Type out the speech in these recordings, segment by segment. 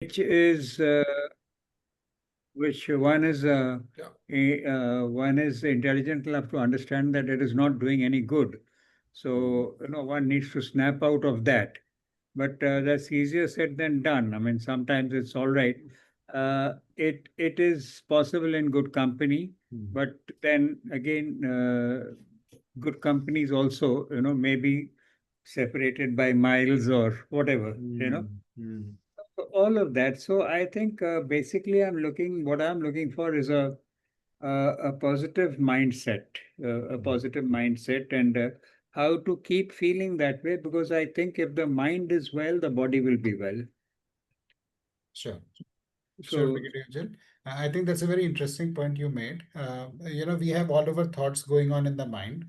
which is which one is one is intelligent enough to understand that it is not doing any good. So one needs to snap out of that. But that's easier said than done. I mean, sometimes it's all right. It is possible in good company, but then again, good companies also maybe separated by miles or whatever. All of that. So I think basically what I'm looking for is a positive mindset, and how to keep feeling that way, because I think if the mind is well, the body will be well. Sure. Sure, So Brigadier Angel. I think that's a very interesting point you made. We have all of our thoughts going on in the mind,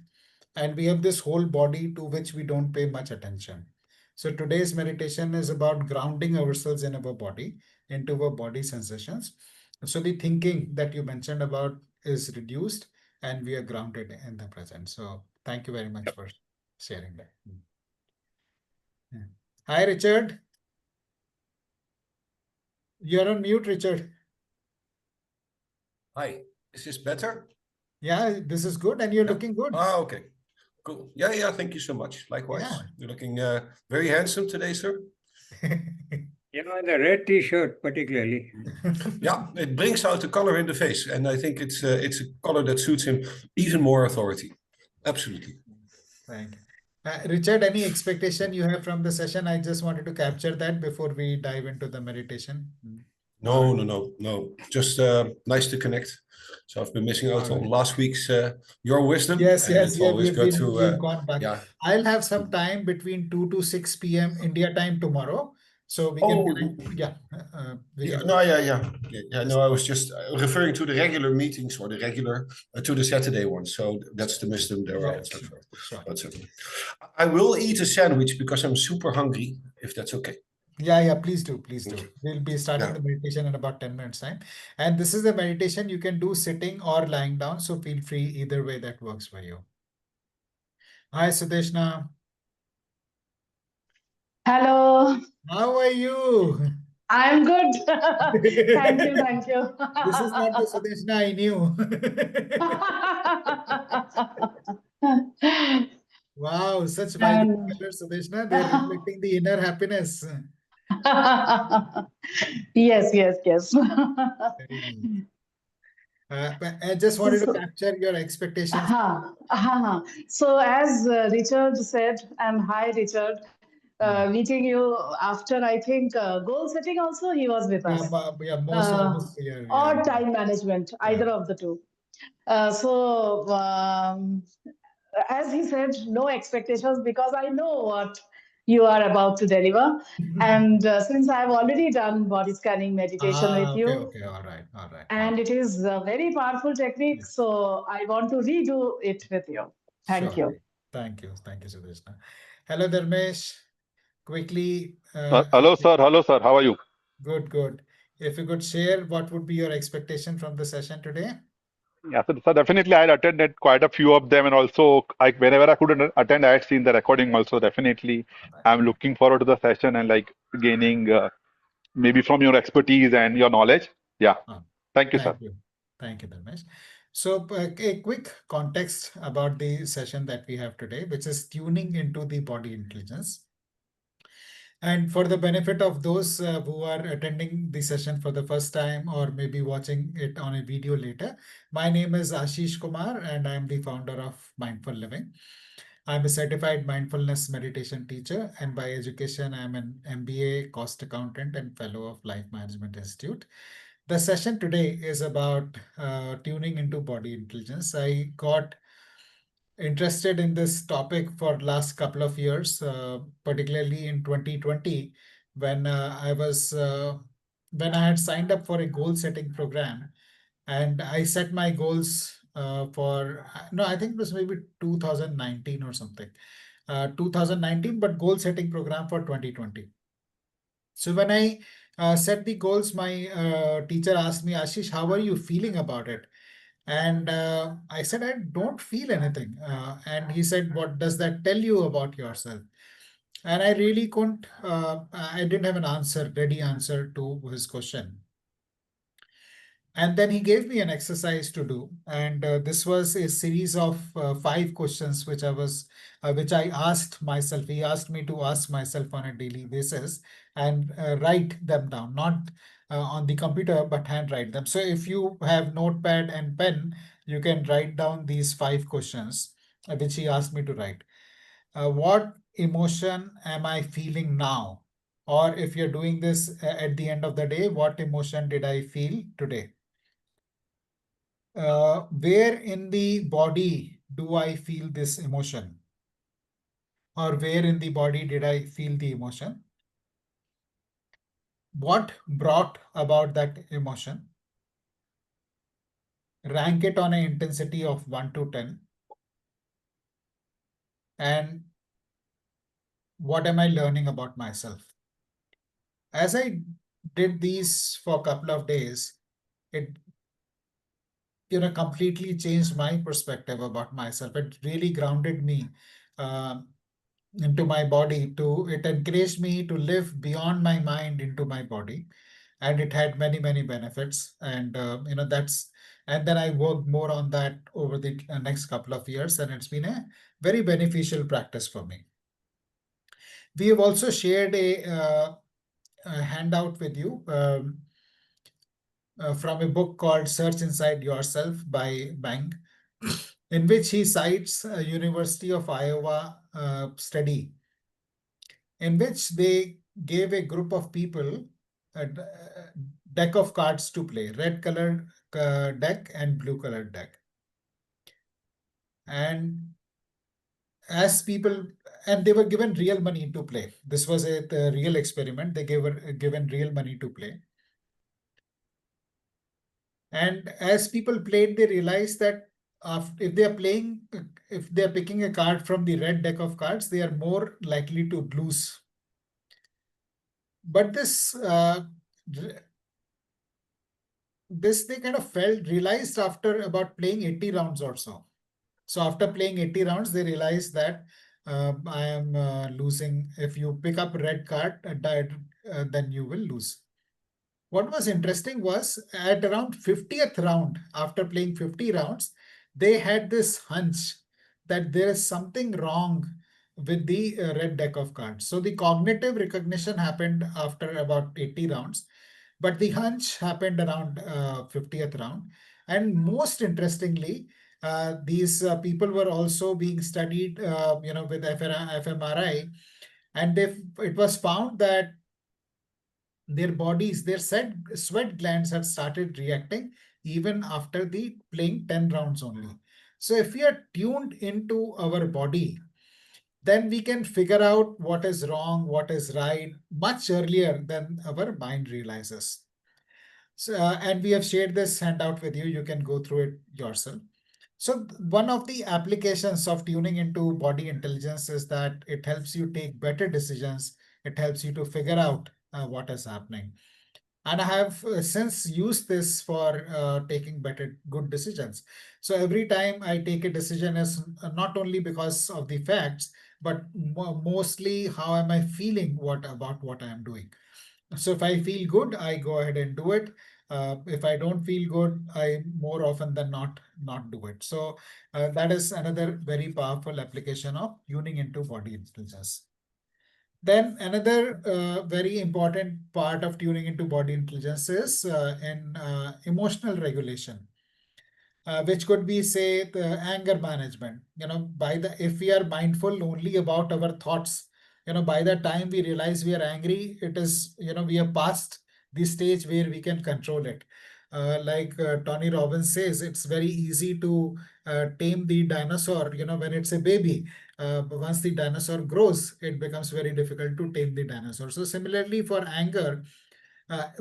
and we have this whole body to which we don't pay much attention. So today's meditation is about grounding ourselves in our body, into our body sensations. So the thinking that you mentioned about is reduced, and we are grounded in the present. So thank you very much for sharing that. Yeah. Hi, Richard. You're on mute, Richard. Hi, is this better? Yeah, this is good, and you're looking good. Oh, okay. Cool. Yeah, thank you so much. Likewise. Yeah. You're looking very handsome today, sir. in the red T-shirt particularly. Yeah, it brings out the color in the face, and I think it's a color that suits him even more authority. Absolutely. Thank you. Richard, any expectation you have from the session? I just wanted to capture that before we dive into the meditation. No. Just nice to connect. So I've been missing out on last week's your wisdom. Yes, It's always good we've to gone back. yeah. I'll have some time between 2 to 6 p.m. India time tomorrow. So we can connect. Yeah. No, I was just referring to the regular meetings or the regular to the Saturday ones. So that's the wisdom there. Yeah, sure. That's okay. I will eat a sandwich because I'm super hungry, if that's okay. Yeah, please do. We'll be starting the meditation in about 10 minutes time. And this is the meditation you can do sitting or lying down. So feel free either way that works for you. Hi, Sudeshna. Hello. How are you? I'm good. Thank you. This is not the Sudeshna I knew. Wow, such vibrant colors, Sudeshna. They're reflecting the inner happiness. Yes. I just wanted to capture your expectations. So as Richard said, and hi, Richard, meeting you after, I think, goal setting also, he was with us. Most of us here. Or time management, either of the two. As he said, no expectations, because I know what you are about to deliver. And since I've already done body scanning meditation with you. Okay, all right. And it is a very powerful technique. Yes. So I want to redo it with you. Thank you. Thank you, Sudeshna. Hello, Dharmesh. Quickly. Hello, sir. How are you? Good. If you could share, what would be your expectation from the session today? Yeah, so definitely I attended quite a few of them, and also whenever I couldn't attend, I had seen the recording also. Definitely, I'm looking forward to the session and gaining maybe from your expertise and your knowledge. Yeah. Thank you, sir. Thank you, Dharmesh. So a quick context about the session that we have today, which is tuning into the body intelligence. And for the benefit of those who are attending the session for the first time or maybe watching it on a video later, my name is Ashish Kumar and I'm the founder of Mindful Living. I'm a certified mindfulness meditation teacher, and by education, I'm an MBA cost accountant and fellow of Life Management Institute. The session today is about tuning into body intelligence. I got interested in this topic for last couple of years, particularly in 2020, when when I had signed up for a goal setting program, and I set my goals I think it was maybe 2019 or something, 2019, but goal setting program for 2020. So when I set the goals, my teacher asked me, Ashish, how are you feeling about it? And I said, I don't feel anything. And he said, what does that tell you about yourself? And I really couldn't, I didn't have an ready answer to his question. And then he gave me an exercise to do, and this was a series of 5 questions which I asked myself. He asked me to ask myself on a daily basis and write them down, not on the computer, but handwrite them. So if you have notepad and pen, you can write down these 5 questions which he asked me to write. What emotion am I feeling now? Or if you're doing this at the end of the day, what emotion did I feel today? Where in the body do I feel this emotion? Or where in the body did I feel the emotion? What brought about that emotion? Rank it on an intensity of 1 to 10. And what am I learning about myself? As I did these for a couple of days, it completely changed my perspective about myself. It really grounded me into my body. It encouraged me to live beyond my mind into my body, and it had many benefits. And and then I worked more on that over the next couple of years, and it's been a very beneficial practice for me. We have also shared a handout with you from a book called Search Inside Yourself by Bang, in which he cites a University of Iowa study in which they gave a group of people a deck of cards to play, red colored deck and blue colored deck. And as people, and they were given real money to play. This was a real experiment. They were given real money to play. And as people played, they realized that if they are playing, if they are picking a card from the red deck of cards, they are more likely to lose. But this they kind of realized after about playing 80 rounds or so. So after playing 80 rounds, they realized that I am losing. If you pick up a red card, then you will lose. What was interesting was at around 50th round, after playing 50 rounds, they had this hunch that there is something wrong with the red deck of cards. So the cognitive recognition happened after about 80 rounds, but the hunch happened around 50th round. And most interestingly, these people were also being studied, with fMRI, and it was found that their bodies, their sweat glands had started reacting even after the playing 10 rounds only. So if we are tuned into our body, then we can figure out what is wrong, what is right, much earlier than our mind realizes. So, and we have shared this handout with you. You can go through it yourself. So one of the applications of tuning into body intelligence is that it helps you take better decisions. It helps you to figure out what is happening. And I have since used this for taking good decisions. So every time I take a decision is not only because of the facts, but mostly how am I feeling about what I am doing. So if I feel good, I go ahead and do it. If I don't feel good, I more often than not do it. So that is another very powerful application of tuning into body intelligence. Then another very important part of tuning into body intelligence is in emotional regulation, which could be, say, the anger management. If we are mindful only about our thoughts, by the time we realize we are angry, it is, we have passed the stage where we can control it. Like Tony Robbins says, it's very easy to tame the dinosaur, when it's a baby. But once the dinosaur grows, it becomes very difficult to tame the dinosaur. So similarly for anger,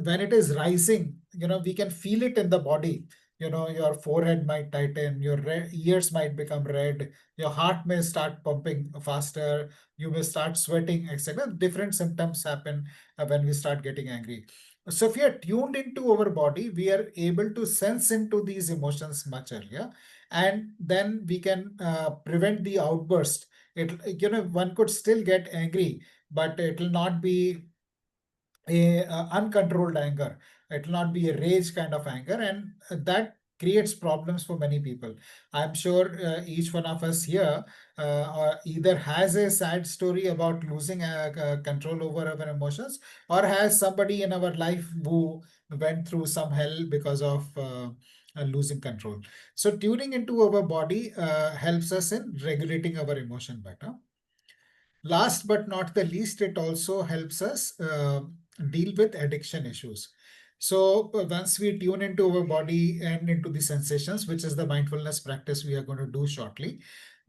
when it is rising, we can feel it in the body. Your forehead might tighten, your ears might become red, your heart may start pumping faster, you may start sweating, etc. Different symptoms happen when we start getting angry. So if we are tuned into our body, we are able to sense into these emotions much earlier, and then we can prevent the outburst one could still get angry, but it will not be a uncontrolled anger. It will not be a rage kind of anger, and that creates problems for many people. I'm sure each one of us here either has a sad story about losing control over our emotions, or has somebody in our life who went through some hell because of losing control. So tuning into our body helps us in regulating our emotion better. Last but not the least, it also helps us deal with addiction issues. So once we tune into our body and into the sensations, which is the mindfulness practice we are going to do shortly,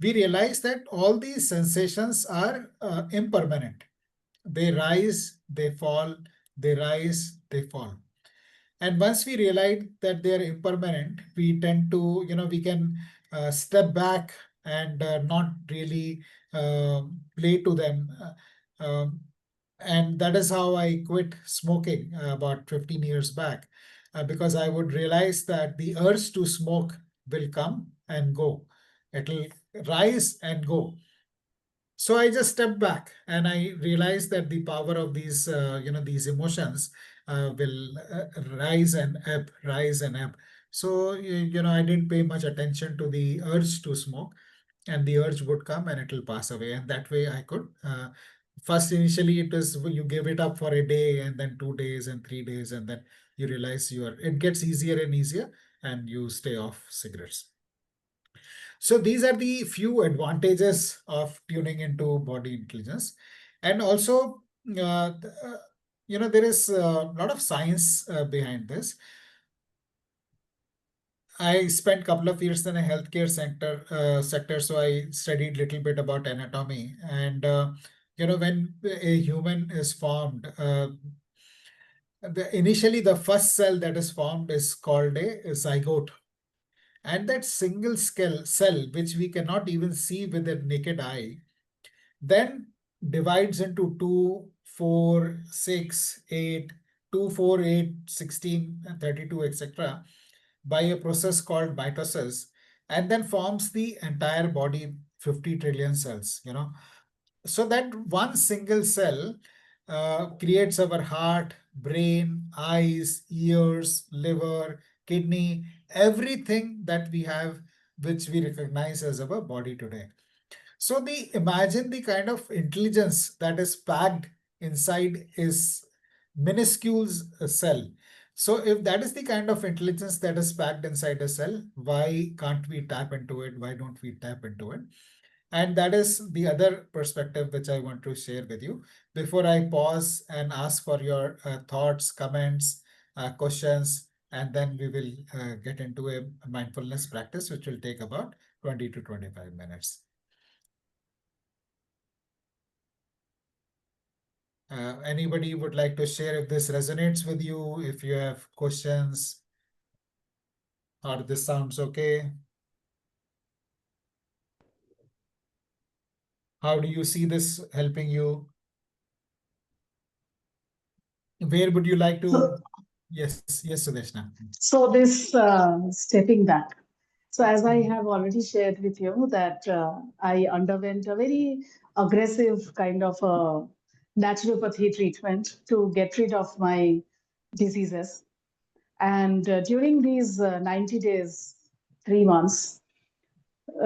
we realize that all these sensations are impermanent. They rise, they fall, they rise, they fall. And once we realize that they are impermanent, we tend to, we can step back and not really play to them. And that is how I quit smoking about 15 years back, because I would realize that the urge to smoke will come and go. It'll rise and go. So I just stepped back and I realized that the power of these emotions will rise and ebb, rise and ebb. So, I didn't pay much attention to the urge to smoke, and the urge would come and it will pass away. And that way I could, first initially it was you give it up for a day and then 2 days and 3 days, and then you realize it gets easier and easier and you stay off cigarettes. So these are the few advantages of tuning into body intelligence. And also, there is a lot of science behind this. I spent a couple of years in a healthcare sector, so I studied a little bit about anatomy. And when a human is formed, initially the first cell that is formed is called a zygote. And that single cell, which we cannot even see with the naked eye, then divides into 2, 4, 6, 8, 2, 4, 8, 16, 32, etc. by a process called mitosis, and then forms the entire body, 50 trillion cells, So that one single cell creates our heart, brain, eyes, ears, liver, kidney, everything that we have, which we recognize as our body today. So imagine the kind of intelligence that is packed inside is minuscule cell. So if that is the kind of intelligence that is packed inside a cell, why can't we tap into it? Why don't we tap into it? And that is the other perspective which I want to share with you. Before I pause and ask for your thoughts, comments, questions, and then we will get into a mindfulness practice, which will take about 20 to 25 minutes. Anybody would like to share if this resonates with you, if you have questions, or this sounds okay? How do you see this helping you? Where would you like to? Yes, Sudeshna. So this stepping back. So as I have already shared with you that I underwent a very aggressive kind of naturopathy treatment to get rid of my diseases. And during these 90 days, 3 months,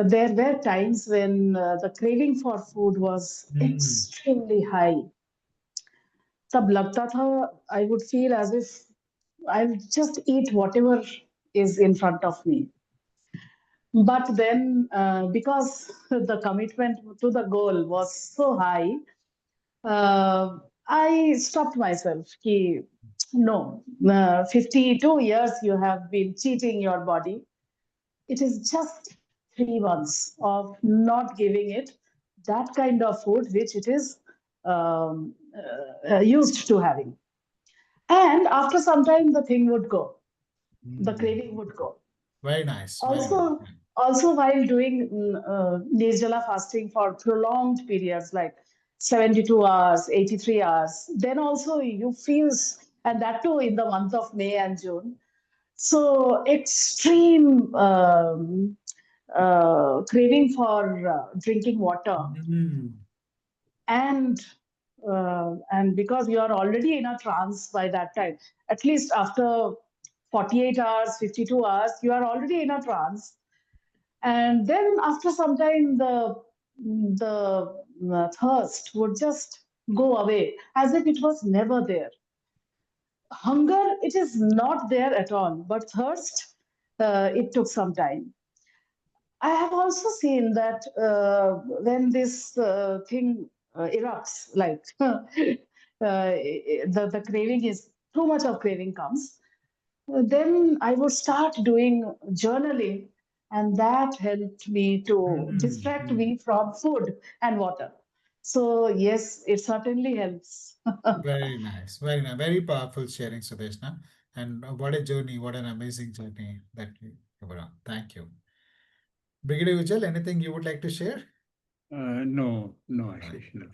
there were times when the craving for food was extremely high. तब लगता था, I would feel as if I'll just eat whatever is in front of me. But then, because the commitment to the goal was so high, I stopped myself. Ki, no, 52 years you have been cheating your body. It is just 3 months of not giving it that kind of food which it is used to having. And after some time, the thing would go. The craving would go. Very nice. Also, while doing Nirjala fasting for prolonged periods like 72 hours, 83 hours, then also you feel, and that too in the month of May and June, so extreme craving for drinking water, and because you are already in a trance by that time, at least after 48 hours, 52 hours, you are already in a trance. And then after some time, the thirst would just go away as if it was never there. Hunger, it is not there at all, but thirst, it took some time. I have also seen that when this thing erupts, like the craving is too much of craving comes, then I would start doing journaling, and that helped me to distract me from food and water. So yes, it certainly helps. Very nice, very nice, very powerful sharing, Sudeshna. And what a journey, what an amazing journey that you were on. Thank you. Brigadier Ujjwal, anything you would like to share? No, Ashish, no.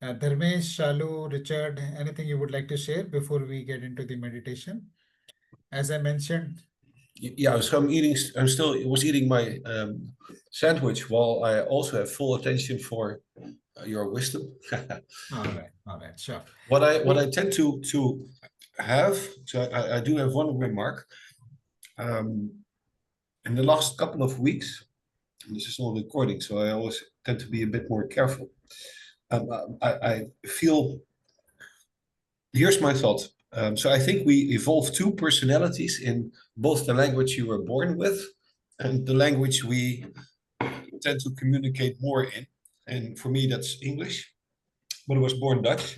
Dharmesh, Shalu, Richard, anything you would like to share before we get into the meditation? As I mentioned, Yeah, so I'm still was eating my sandwich while I also have full attention for your wisdom. all right, sure. What I tend to have, so I do have one remark. In the last couple of weeks, and this is not recording, so I always tend to be a bit more careful. I feel, here's my thought. So I think we evolve two personalities in both the language you were born with and the language we tend to communicate more in. And for me, that's English, but I was born Dutch.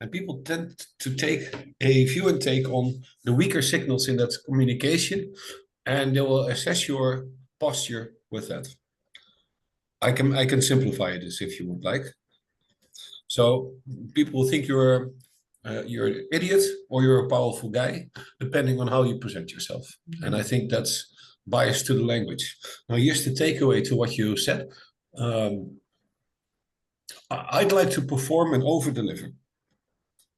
And people tend to take a view and take on the weaker signals in that communication, and they will assess your posture with that. I can simplify this if you would like. So people will think you're an idiot or you're a powerful guy, depending on how you present yourself. And I think that's biased to the language. Now, here's the takeaway to what you said. I'd like to perform and over-deliver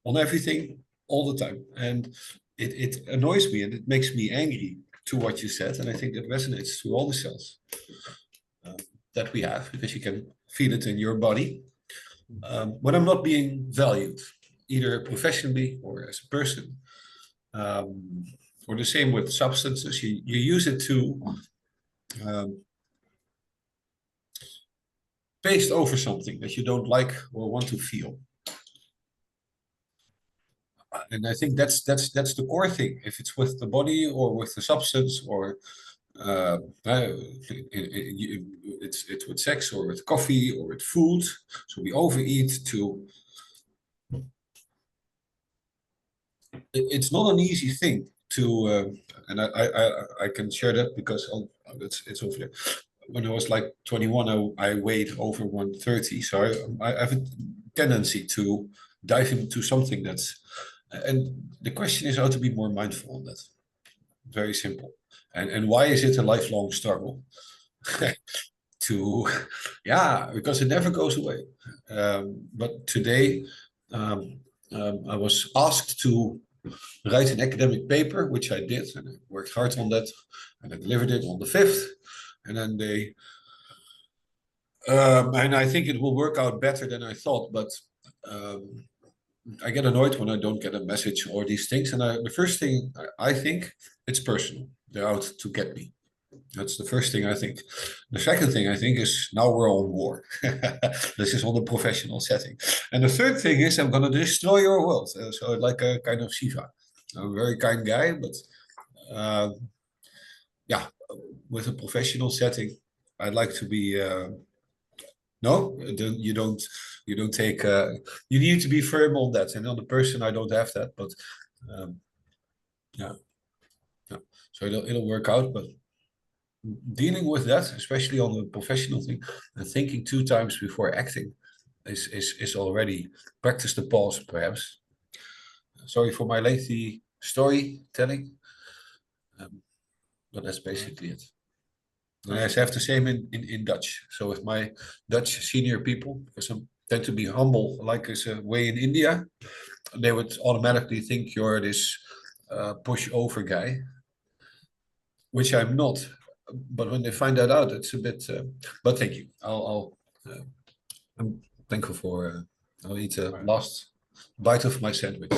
on everything all the time. And it annoys me and it makes me angry to what you said. And I think that resonates to all the cells that we have, because you can feel it in your body. When I'm not being valued, either professionally or as a person, or the same with substances, you use it to paste over something that you don't like or want to feel. And I think that's the core thing. If it's with the body or with the substance, or it's with sex or with coffee or with food. So we overeat to. It's not an easy thing to, and I can share that because it's over there. When I was like 21, I weighed over 130. So I have a tendency to dive into something that's, and the question is how to be more mindful on that. Very simple. And why is it a lifelong struggle? Because it never goes away. But today, I was asked to write an academic paper, which I did, and I worked hard on that, and I delivered it on the 5th. And then and I think it will work out better than I thought, but I get annoyed when I don't get a message or these things. And the first thing I think, it's personal. They're out to get me. That's the first thing I think. The second thing I think is now we're on war. This is on the professional setting. And the third thing is I'm going to destroy your world. So like a kind of Shiva. I'm a very kind guy, but with a professional setting, I'd like to be. No, you don't take. You need to be firm on that. And on the person, I don't have that, but so it'll work out. But dealing with that, especially on the professional thing, and thinking 2 times before acting, is already practice the pause, perhaps. Sorry for my lengthy storytelling, but that's basically it. And I have the same in Dutch. So with my Dutch senior people, because I tend to be humble, like is a way in India, they would automatically think you're this pushover guy, which I'm not. but when they find that out, it's a bit. But thank you. I'm thankful for. I'll eat a last bite of my sandwich.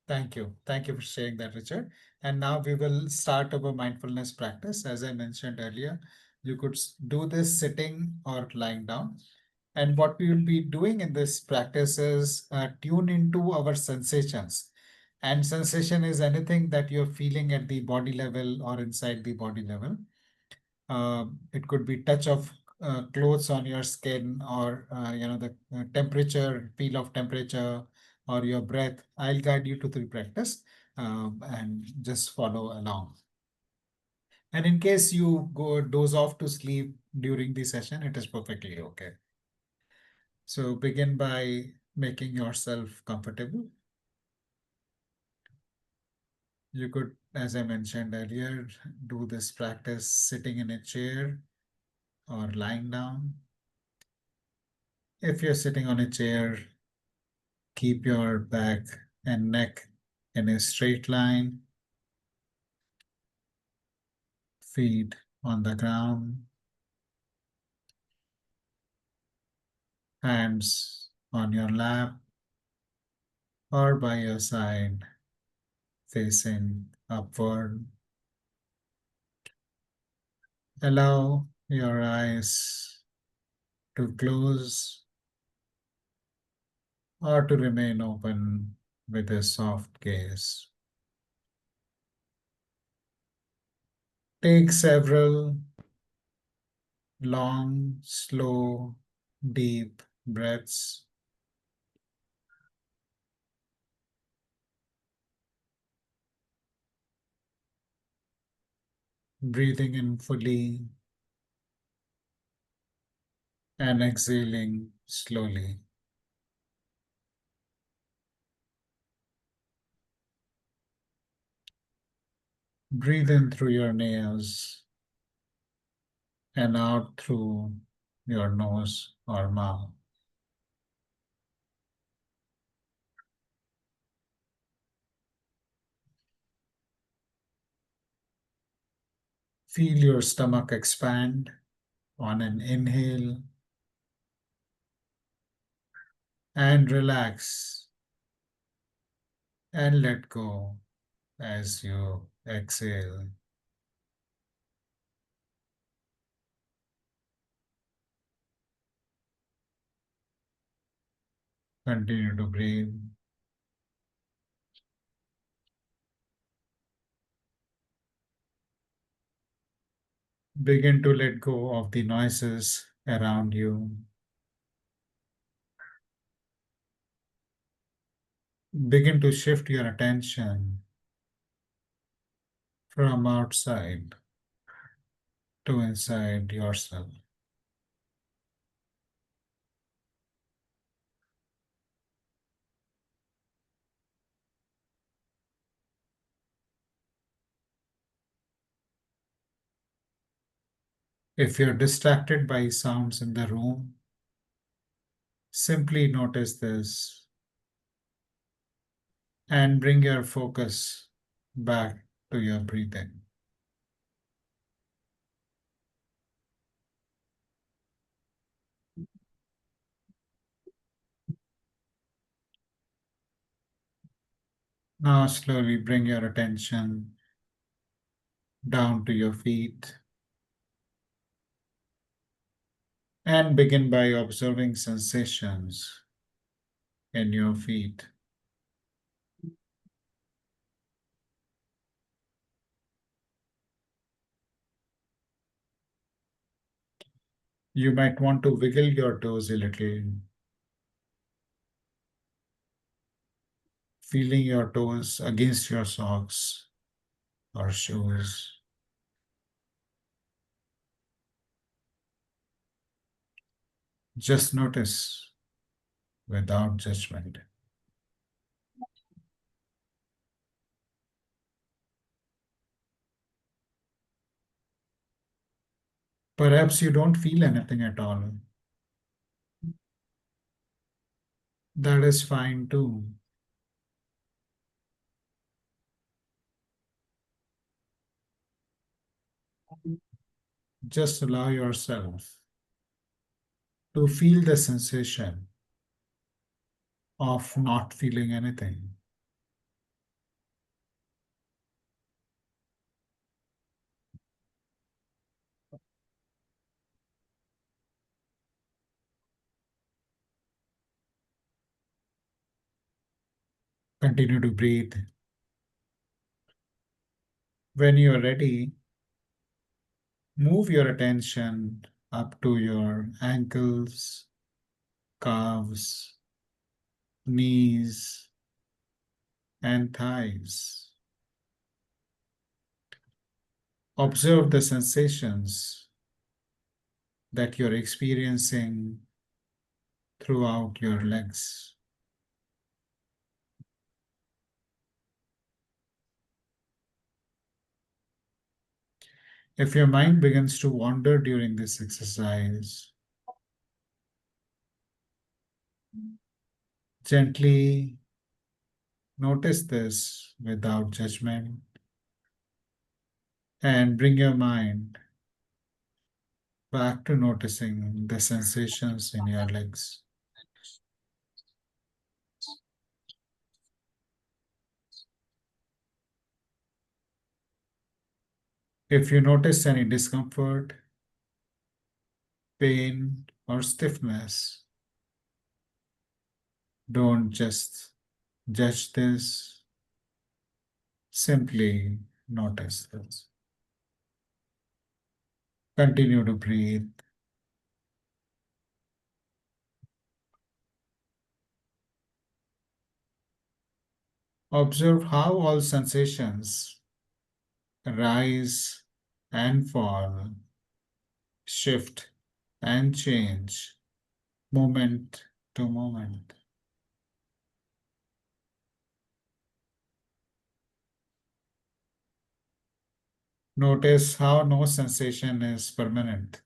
Thank you. Thank you for sharing that, Richard. And now we will start our mindfulness practice. As I mentioned earlier, you could do this sitting or lying down. And what we will be doing in this practice is tune into our sensations. And sensation is anything that you're feeling at the body level or inside the body level. It could be touch of clothes on your skin, or the temperature, feel of temperature, or your breath. I'll guide you to the practice, and just follow along. And in case you go doze off to sleep during the session, it is perfectly okay. So begin by making yourself comfortable. You could, as I mentioned earlier, do this practice sitting in a chair or lying down. If you're sitting on a chair, keep your back and neck in a straight line, feet on the ground, hands on your lap or by your side, facing upward. Allow your eyes to close or to remain open with a soft gaze. Take several long, slow, deep breaths. Breathing in fully and exhaling slowly. Breathe in through your nails and out through your nose or mouth. Feel your stomach expand on an inhale and relax and let go as you exhale. Continue to breathe. Begin to let go of the noises around you. Begin to shift your attention from outside to inside yourself. If you're distracted by sounds in the room, simply notice this and bring your focus back to your breathing. Now slowly bring your attention down to your feet and begin by observing sensations in your feet. You might want to wiggle your toes a little, feeling your toes against your socks or shoes. Just notice without judgment. Perhaps you don't feel anything at all. That is fine too. Just allow yourself to feel the sensation of not feeling anything. Continue to breathe. When you are ready, move your attention up to your ankles, calves, knees, and thighs. Observe the sensations that you're experiencing throughout your legs. If your mind begins to wander during this exercise, gently notice this without judgment and bring your mind back to noticing the sensations in your legs. If you notice any discomfort, pain, or stiffness, don't just judge this, simply notice this. Continue to breathe. Observe how all sensations rise and fall, shift and change, moment to moment. Notice how no sensation is permanent.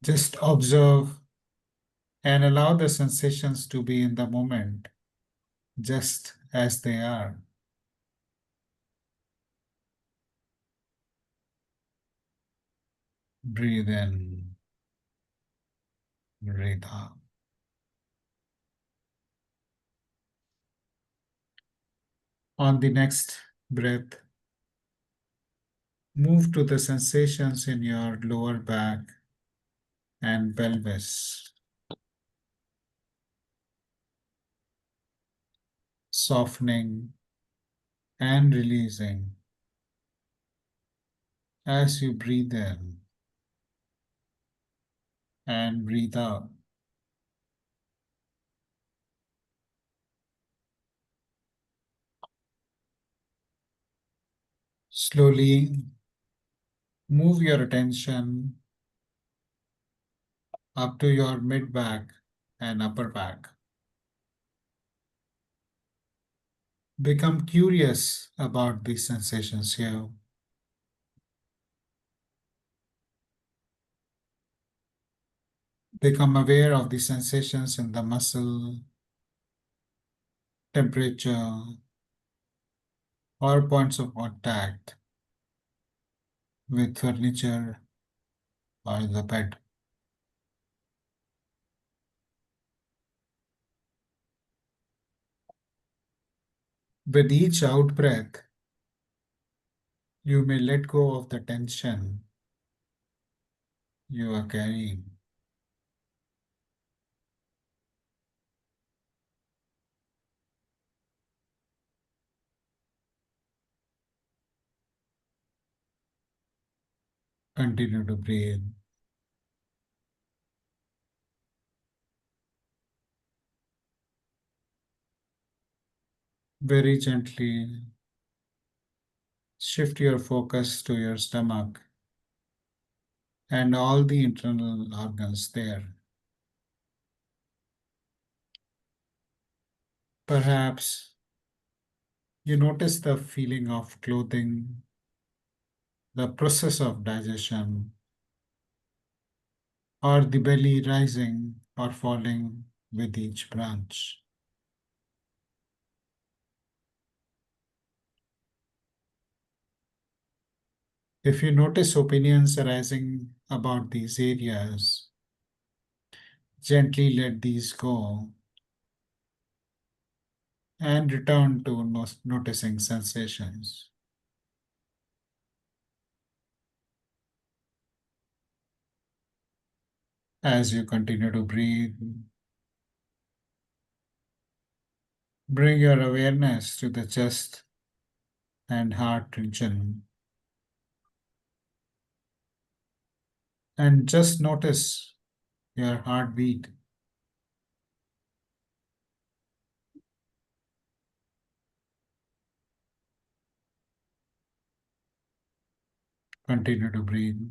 Just observe and allow the sensations to be in the moment, just as they are. Breathe in, breathe out. On the next breath, move to the sensations in your lower back and pelvis. Softening and releasing as you breathe in and breathe out. Slowly move your attention up to your mid back and upper back. Become curious about these sensations here. Become aware of the sensations in the muscle, temperature, or points of contact with furniture or the bed. With each out breath, you may let go of the tension you are carrying. Continue to breathe. Very gently shift your focus to your stomach and all the internal organs there. Perhaps you notice the feeling of clothing, the process of digestion, or the belly rising or falling with each branch. If you notice opinions arising about these areas, gently let these go and return to noticing sensations. As you continue to breathe, bring your awareness to the chest and heart region. And just notice your heartbeat. Continue to breathe.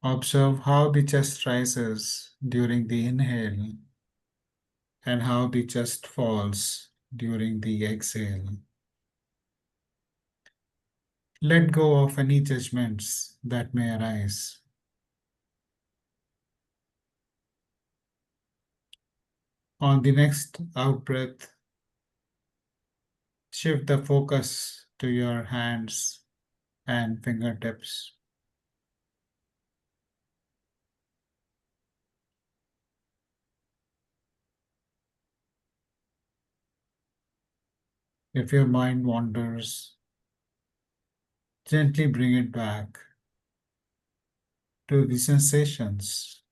Observe how the chest rises during the inhale and how the chest falls during the exhale. Let go of any judgments that may arise. On the next out breath, shift the focus to your hands and fingertips. If your mind wanders, gently bring it back to the sensations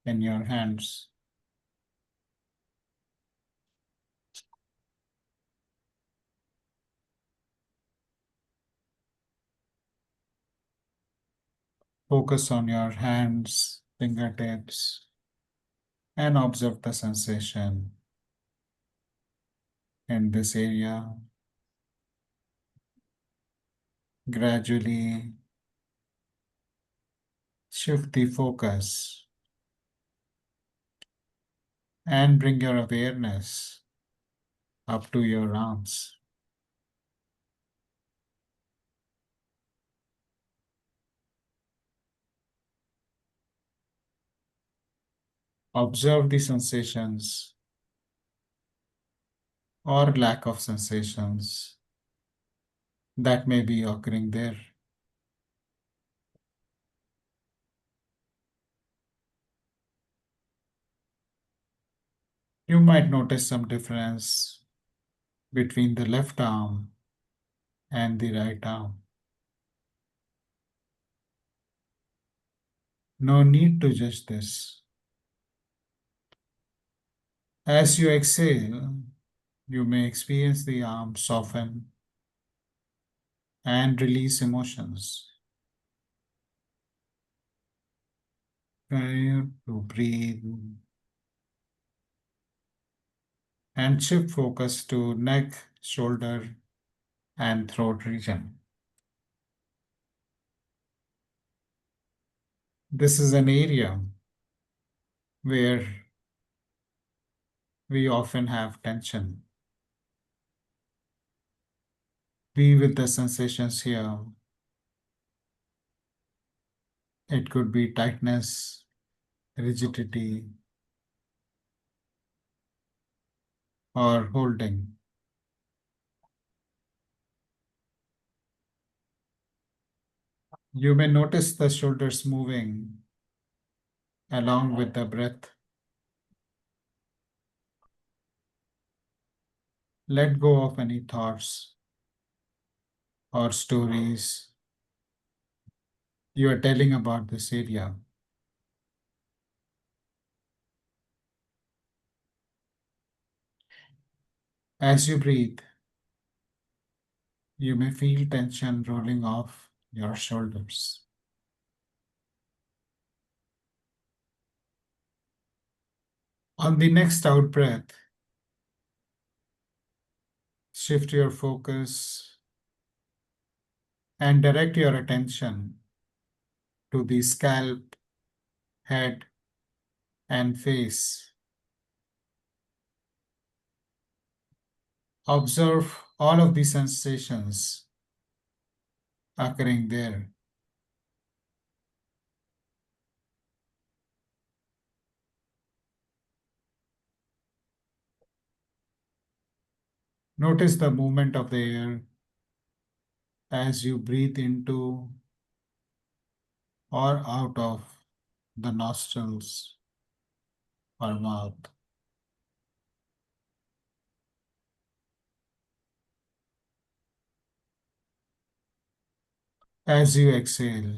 in your hands. Focus on your hands, fingertips, and observe the sensation in this area. Gradually shift the focus and bring your awareness up to your arms. Observe the sensations or lack of sensations that may be occurring there. You might notice some difference between the left arm and the right arm. No need to judge this. As you exhale, you may experience the arm soften and release emotions. Try to breathe and shift focus to neck, shoulder, and throat region. This is an area where we often have tension. Be with the sensations here. It could be tightness, rigidity, or holding. You may notice the shoulders moving along with the breath. Let go of any thoughts or stories you are telling about this area. As you breathe, you may feel tension rolling off your shoulders. On the next out breath, shift your focus and direct your attention to the scalp, head, and face. Observe all of the sensations occurring there. Notice the movement of the air as you breathe into or out of the nostrils or mouth. As you exhale,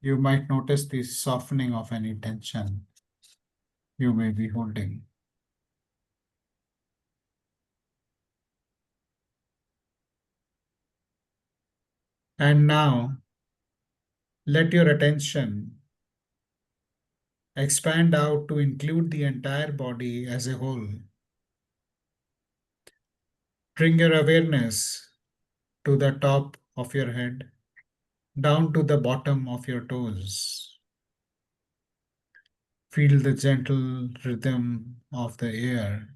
you might notice the softening of any tension you may be holding. And now, let your attention expand out to include the entire body as a whole. Bring your awareness to the top of your head, down to the bottom of your toes. Feel the gentle rhythm of the air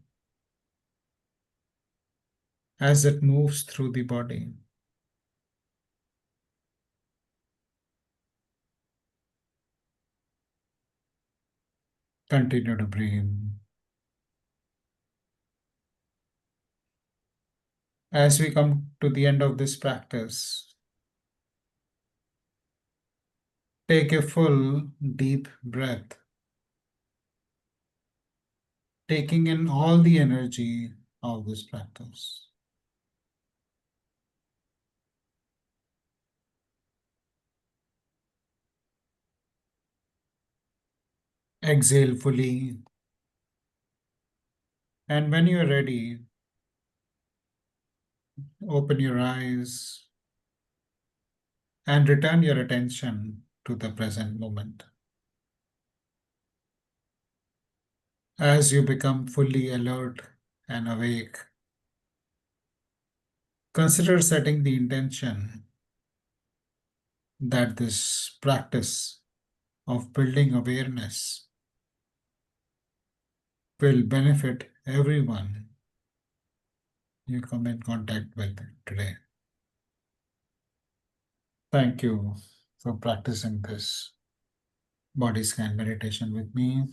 as it moves through the body. Continue to breathe. As we come to the end of this practice, take a full, deep breath, taking in all the energy of this practice. Exhale fully, and when you are ready, open your eyes and return your attention to the present moment. As you become fully alert and awake, consider setting the intention that this practice of building awareness will benefit everyone you come in contact with today. Thank you for practicing this body scan meditation with me.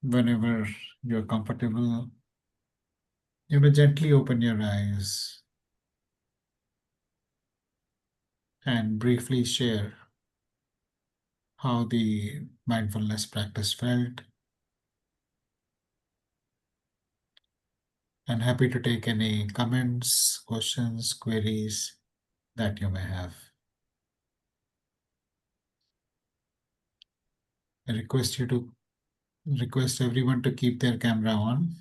Whenever you're comfortable, you may gently open your eyes and briefly share how the mindfulness practice felt. And happy to take any comments, questions, queries that you may have. I request everyone to keep their camera on.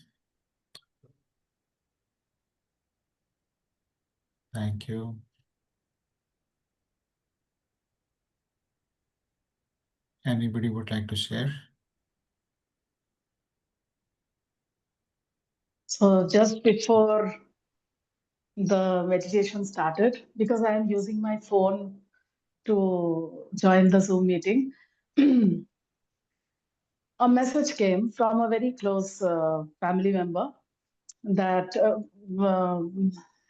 Thank you. Anybody would like to share? So just before the meditation started, because I am using my phone to join the Zoom meeting, a message came from a very close family member that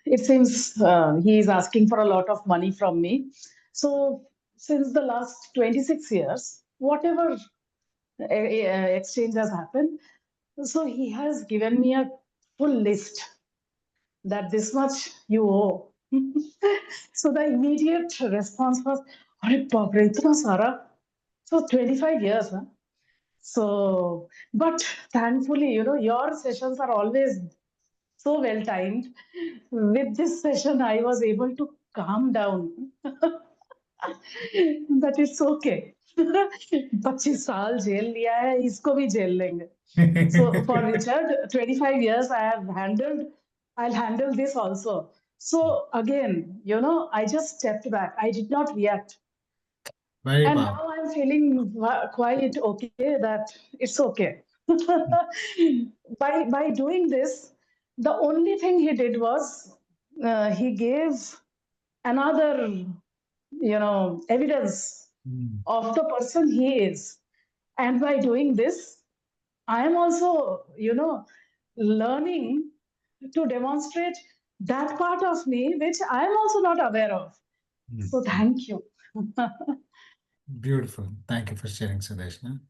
it seems he is asking for a lot of money from me. So since the last 26 years, whatever exchange has happened, so he has given me a full list that this much you owe. So the immediate response was, "Are baap re, itna sara?" So 25 years, huh? So, but thankfully, your sessions are always so well timed. With this session, I was able to calm down. That it's okay. 25 साल jail लिया है, इसको भी jail लेंगे. So for Richard, 25 years I'll handle this also. So again, I just stepped back. I did not react. Very And powerful. now I'm feeling quite okay that it's okay. By doing this, the only thing he did was he gave another, evidence of the person he is. And by doing this, I am also, learning to demonstrate that part of me which I am also not aware of. So thank you. Beautiful. Thank you for sharing, Sudeshna.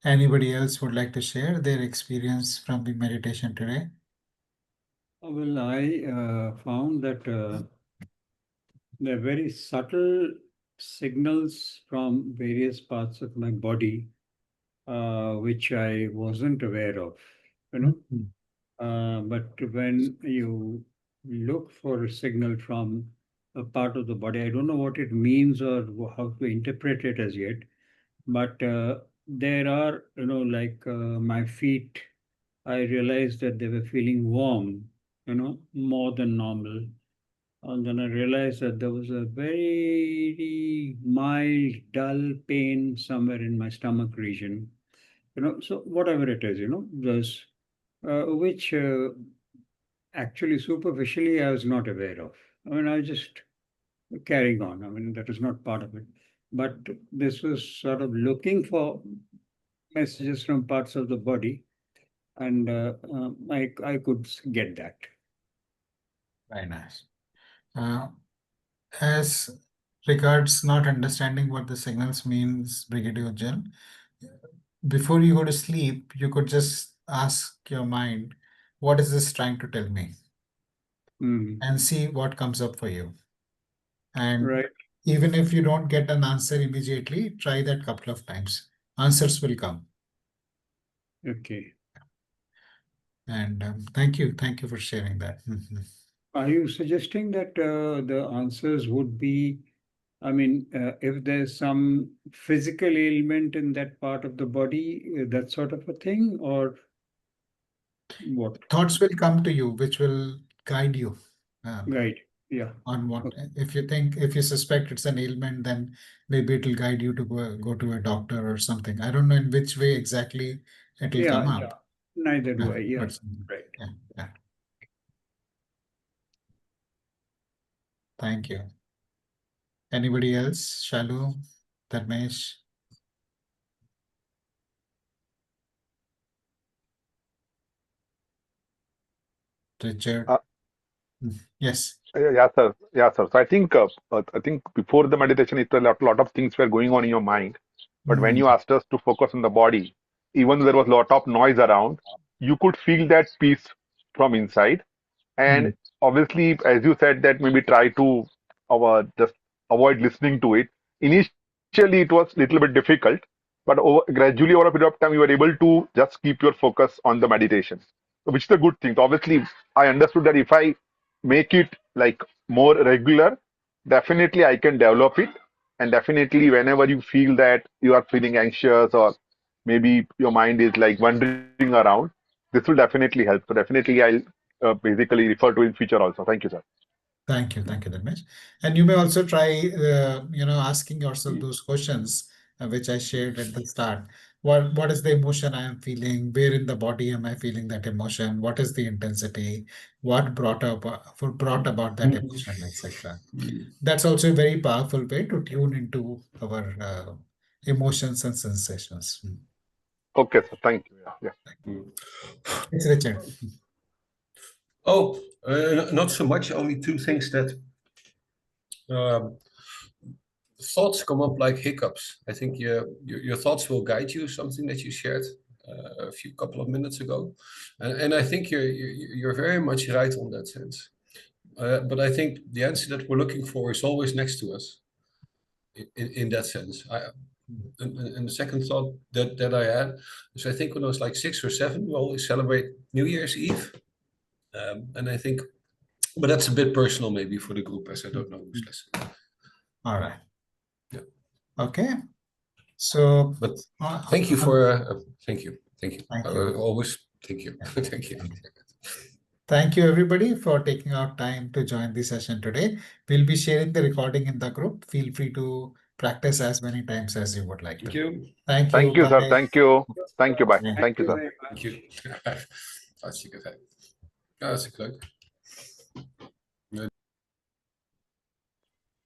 Anybody else would like to share their experience from the meditation today? Well, I found that there are very subtle signals from various parts of my body, which I wasn't aware of, you know. But when you look for a signal from a part of the body, I don't know what it means or how to interpret it as yet, but there are, like my feet, I realized that they were feeling warm, more than normal. And then I realized that there was a very mild, dull pain somewhere in my stomach region. So whatever it is, there's which actually superficially I was not aware of. I mean, I was just carrying on. I mean, that is not part of it. But this was sort of looking for messages from parts of the body, and I could get that. Very nice. As regards not understanding what the signals means, Brigadier Ujjwal, before you go to sleep, you could just ask your mind, what is this trying to tell me? And see what comes up for you. And Right. even if you don't get an answer immediately, try that couple of times. Answers will come. Okay. And thank you for sharing that. Are you suggesting that the answers would be, I mean, if there's some physical ailment in that part of the body, that sort of a thing, or what? Thoughts will come to you, which will guide you. Right. Yeah. On what, Okay. if you suspect it's an ailment, then maybe it will guide you to go to a doctor or something. I don't know in which way exactly it will come up. Neither do I. Yeah. But, Right. yeah. Thank you. Anybody else? Shalu, Dharmesh? Richard? Yes. Yeah, sir. Yeah, sir. So I think before the meditation, it a lot of things were going on in your mind. But when you asked us to focus on the body, even though there was a lot of noise around, you could feel that peace from inside. And obviously, as you said, that maybe try to just avoid listening to it. Initially, it was a little bit difficult, but gradually over a period of time, you were able to just keep your focus on the meditation, which is a good thing. So obviously, I understood that if I make it like more regular, definitely I can develop it. And definitely, whenever you feel that you are feeling anxious or maybe your mind is like wandering around, this will definitely help. So definitely, I'll basically refer to in future also. Thank you, sir. Thank you, Dharmesh. And you may also try, asking yourself those questions which I shared at the start. What is the emotion I am feeling? Where in the body am I feeling that emotion? What is the intensity? What brought about that emotion, etc. That's also a very powerful way to tune into our emotions and sensations. Okay, sir. Thank you. Yeah. It's Richard. Oh, not so much. Only two things that thoughts come up like hiccups. I think your thoughts will guide you. Something that you shared a couple of minutes ago, and I think you're very much right on that sense. But I think the answer that we're looking for is always next to us. In that sense, and the second thought that I had is I think when I was like 6 or 7, we always celebrate New Year's Eve, and I think, but that's a bit personal maybe for the group, as I don't know who's listening. All right. Yeah. Okay. So, but thank you for thank you. Thank you. Always thank you. Thank you. Thank you, everybody, for taking out time to join the session today. We'll be sharing the recording in the group. Feel free to practice as many times as you would like to. Thank you. Thank you. Thank you, sir. Bye. Thank you. Thank you. Bye. Yeah. Thank you, sir. Thank you. Hartstikke fijn. Ja, hartstikke leuk.